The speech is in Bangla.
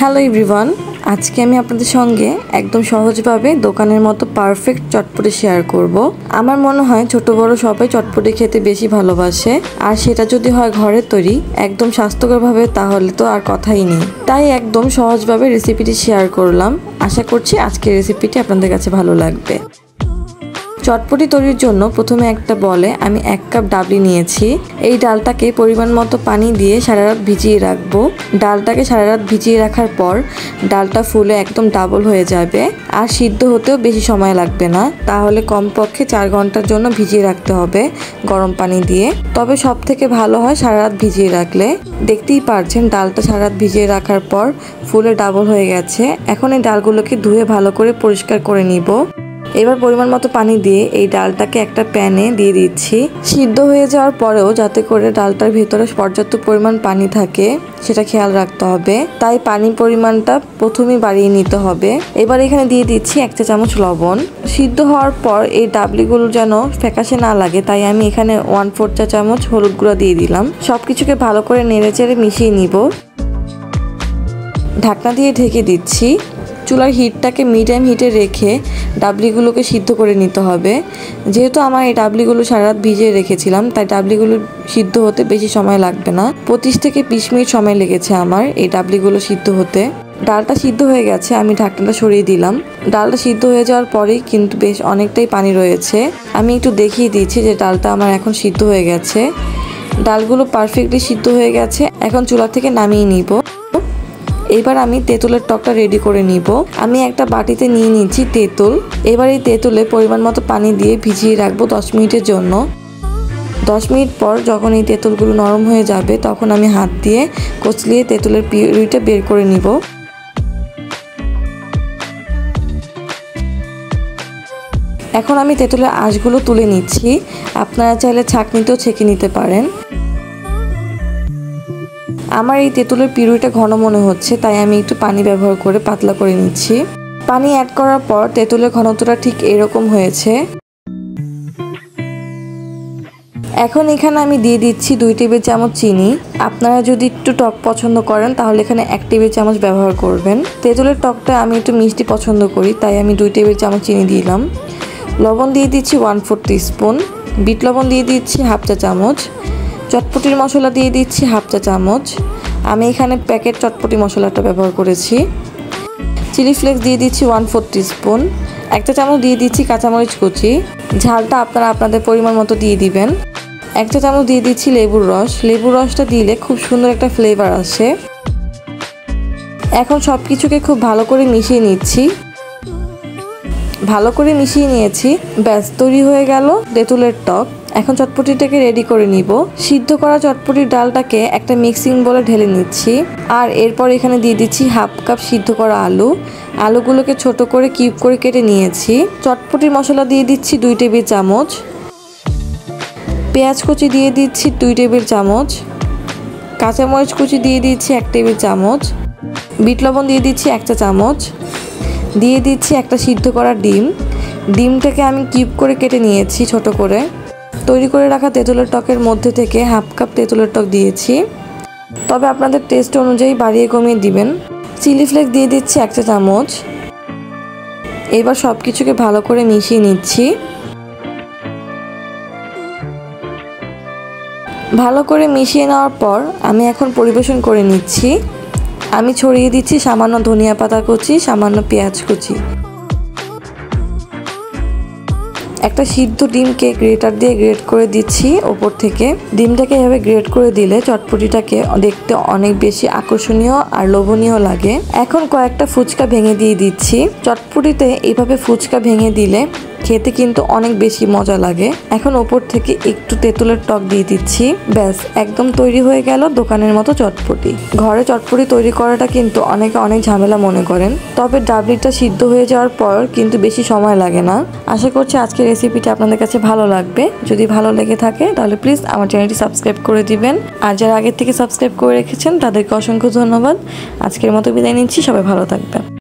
হ্যালো এভরিওয়ান, আজকে আমি আপনাদের সঙ্গে একদম সহজভাবে দোকানের মতো পারফেক্ট চটপটি শেয়ার করব। আমার মনে হয় ছোট বড় সবাই চটপটি খেতে বেশি ভালোবাসে, আর সেটা যদি হয় ঘরের তৈরি একদম স্বাস্থ্যকরভাবে তাহলে তো আর কথাই নেই। তাই একদম সহজভাবে রেসিপিটি শেয়ার করলাম। আশা করছি আজকের রেসিপিটি আপনাদের কাছে ভালো লাগবে। চটপটি তৈরির জন্য প্রথমে একটা বলে আমি 1 কাপ ডাবলি নিয়েছি। এই ডালটাকে পরিমাণ মতো পানি দিয়ে সারা রাত ভিজিয়ে রাখবো। ডালটাকে সারা রাত ভিজিয়ে রাখার পর ডালটা ফুলে একদম ডাবল হয়ে যাবে, আর সিদ্ধ হতেও বেশি সময় লাগবে না। তাহলে কমপক্ষে 4 ঘন্টার জন্য ভিজিয়ে রাখতে হবে গরম পানি দিয়ে। তবে সব থেকে ভালো হয় সারা রাত ভিজিয়ে রাখলে। দেখতেই পারছেন ডালটা সারা রাত ভিজিয়ে রাখার পর ফুলে ডাবল হয়ে গেছে। এখন এই ডালগুলোকে ধুয়ে ভালো করে পরিষ্কার করে নিব। এবার পরিমাণ মতো পানি দিয়ে এই ডালটাকে একটা প্যানে দিয়ে দিচ্ছি। সিদ্ধ হয়ে যাওয়ার পরেও যাতে করে ডালটার ভেতরে পর্যাপ্ত পরিমাণ পানি থাকে সেটা খেয়াল রাখতে হবে। তাই পানির পরিমাণটা প্রথমেই বাড়িয়ে নিতে হবে। এবার এখানে দিয়ে দিচ্ছি 1 চা চামচ লবণ। সিদ্ধ হওয়ার পর এই ডাবলিগুলো যেন ফ্যাকাশে না লাগে, তাই আমি এখানে 1/4 চা চামচ হলুদ গুঁড়া দিয়ে দিলাম। সবকিছুকে ভালো করে নেড়েচেড়ে মিশিয়ে নিব। ঢাকনা দিয়ে ঢেকে দিচ্ছি। চুলার হিটটাকে মিডিয়াম হিটে রেখে ডাবলিগুলোকে সিদ্ধ করে নিতে হবে। যেহেতু আমার এই ডাবলিগুলো সারা রাত ভিজিয়ে রেখেছিলাম, তাই ডাবলিগুলো সিদ্ধ হতে বেশি সময় লাগবে না। 25 থেকে 20 মিনিট সময় লেগেছে আমার এই ডাবলিগুলো সিদ্ধ হতে। ডালটা সিদ্ধ হয়ে গেছে, আমি ঢাকনাটা সরিয়ে দিলাম। ডালটা সিদ্ধ হয়ে যাওয়ার পরেই কিন্তু বেশ অনেকটাই পানি রয়েছে। আমি একটু দেখিয়ে দিচ্ছি যে ডালটা আমার এখন সিদ্ধ হয়ে গেছে। ডালগুলো পারফেক্টলি সিদ্ধ হয়ে গেছে। এখন চুলা থেকে নামিয়ে নিব। এবার আমি তেঁতুলের টকটা রেডি করে নিব। আমি একটা বাটিতে নিয়ে নিচ্ছি তেঁতুল। এবার এই তেঁতুলে পরিমাণ মতো পানি দিয়ে ভিজিয়ে রাখবো 10 মিনিটের জন্য। 10 মিনিট পর যখন এই তেঁতুলগুলো নরম হয়ে যাবে তখন আমি হাত দিয়ে কচলিয়ে তেঁতুলের পিউরিটা বের করে নিব। এখন আমি তেঁতুলের আঁশগুলো তুলে নিচ্ছি। আপনারা চাইলে ছাঁকনিতেও ছেঁকে নিতে পারেন। আমার এই তেঁতুলের পিউরিটা ঘন মনে হচ্ছে, তাই আমি একটু পানি ব্যবহার করে পাতলা করে নিচ্ছি। পানি অ্যাড করার পর তেঁতুলের ঘনত্বটা ঠিক এরকম হয়েছে। এখন এখানে আমি দিয়ে দিচ্ছি 2 টেবিল চামচ চিনি। আপনারা যদি একটু টক পছন্দ করেন তাহলে এখানে 1 টেবিল চামচ ব্যবহার করবেন। তেঁতুলের টকটা আমি একটু মিষ্টি পছন্দ করি, তাই আমি 2 টেবিল চামচ চিনি দিলাম। লবণ দিয়ে দিচ্ছি 1/4 টিস্পুন। বিট লবণ দিয়ে দিচ্ছি 1/2 চা চামচ। চটপটির মশলা দিয়ে দিচ্ছি 1/2 চা চামচ। আমি এখানে প্যাকেট চটপটি মশলাটা ব্যবহার করেছি। চিলি ফ্লেক্স দিয়ে দিচ্ছি 1/4 টিস্পুন। 1 চা চামচ দিয়ে দিচ্ছি কাঁচামরিচ কুচি। ঝালটা আপনারা আপনাদের পরিমাণ মতো দিয়ে দিবেন। 1 চা চামচ দিয়ে দিচ্ছি লেবুর রস। লেবুর রসটা দিলে খুব সুন্দর একটা ফ্লেভার আসে। এখন সব কিছুকে খুব ভালো করে মিশিয়ে নিচ্ছি। ভালো করে মিশিয়ে নিয়েছি। ব্যাস তৈরি হয়ে গেল তেঁতুলের টক। এখন চটপটিটাকে রেডি করে নিব। সিদ্ধ করা চটপটির ডালটাকে একটা মিক্সিং বলে ঢেলে নিচ্ছি। আর এরপর এখানে দিয়ে দিচ্ছি 1/2 কাপ সিদ্ধ করা আলু। আলুগুলোকে ছোট করে কিউব করে কেটে নিয়েছি। চটপটির মশলা দিয়ে দিচ্ছি 2 টেবিল চামচ। পেঁয়াজ কুচি দিয়ে দিচ্ছি 2 টেবিল চামচ। কাঁচামরিচ কুচি দিয়ে দিচ্ছি 1 টেবিল চামচ। বিট লবণ দিয়ে দিচ্ছি 1 চা চামচ। দিয়ে দিচ্ছি একটা সিদ্ধ করা ডিম। ডিমটাকে আমি কিউব করে কেটে নিয়েছি ছোট করে। তৈরি করে রাখা তেঁতুলের টকের মধ্যে থেকে 1/2 কাপ তেঁতুলের টক দিয়েছি। তবে আপনাদের টেস্ট অনুযায়ী বাড়িয়ে কমিয়ে দিবেন। চিলি ফ্লেক্স দিয়ে দিচ্ছি 1 চা চামচ। এবার সব কিছুকে ভালো করে মিশিয়ে নিচ্ছি। ভালো করে মিশিয়ে নেওয়ার পর আমি এখন পরিবেশন করে নিচ্ছি। আমি ছড়িয়ে দিচ্ছি সামান্য ধনিয়া পাতা কুচি, সামান্য পেঁয়াজ কুচি। একটা সিদ্ধ ডিমকে গ্রেটার দিয়ে গ্রেট করে দিচ্ছি ওপর থেকে। ডিমটাকে এভাবে গ্রেট করে দিলে চটপটিটাকে দেখতে অনেক বেশি আকর্ষণীয় আর লোভনীয় লাগে। এখন কয়েকটা ফুচকা ভেঙে দিয়ে দিচ্ছি। চটপটিতে এইভাবে ফুচকা ভেঙে দিলে খেতে কিন্তু অনেক বেশি মজা লাগে। এখন ওপর থেকে একটু তেঁতুলের টক দিয়ে দিচ্ছি। ব্যাস একদম তৈরি হয়ে গেল দোকানের মতো চটপটি। ঘরে চটপটি তৈরি করাটা কিন্তু অনেকে অনেক ঝামেলা মনে করেন, তবে ডাবলিটা সিদ্ধ হয়ে যাওয়ার পর কিন্তু বেশি সময় লাগে না। আশা করছি আজকের রেসিপিটা আপনাদের কাছে ভালো লাগবে। যদি ভালো লেগে থাকে তাহলে প্লিজ আমার চ্যানেলটি সাবস্ক্রাইব করে দিবেন। আর যারা আগের থেকে সাবস্ক্রাইব করে রেখেছেন তাদেরকে অসংখ্য ধন্যবাদ। আজকের মতো বিদায় নিচ্ছি। সবাই ভালো থাকবেন।